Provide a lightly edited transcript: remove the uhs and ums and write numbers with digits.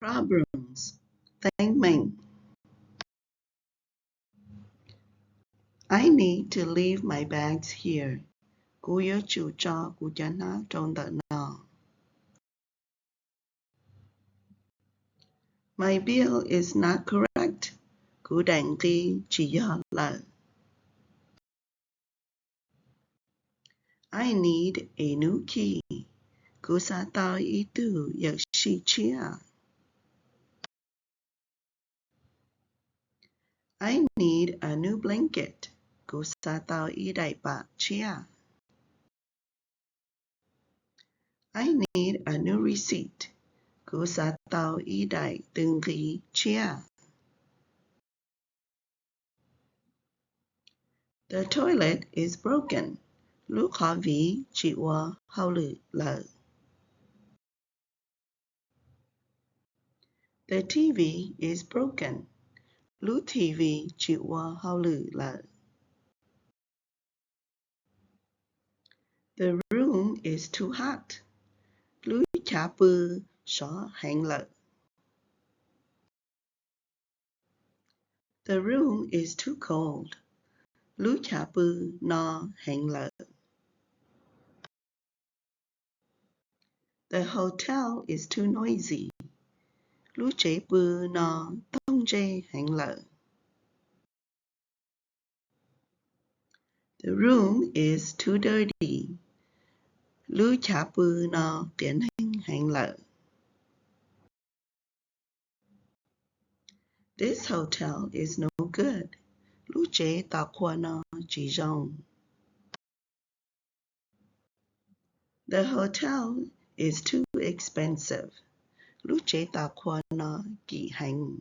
Problems. Thank Meem. I need to leave my bags here. Cô nhớ chủ cho của cha nó trong tận nọ. My bill is not correct. Cô đăng ký chỉ do là. I need a new key. Cô sa tao ý tử giật sĩ chia. I need a new blanket. Cô sa tao ý đại bạc chia. I need a new receipt. Cô sa tao ý đại từng ghi chia. The toilet is broken. Lúc họ vì chỉ qua hậu lự lợ. The TV is broken. Lúc TV chỉ qua hậu lự lợ. The room is too hot. Lúc chả bư xó hành lợ. The room is too cold. Lúc chả bư no hành lợ. The hotel is too noisy. Lúc chế bư no tông chê hành lợ. The room is too dirty. Lúc chả bư no tiến hành lợ. This hotel is no good. Lúc chế tạo khoa no chỉ rong. The hotel is too expensive. Lúc chế tạo khoa no kỳ hành.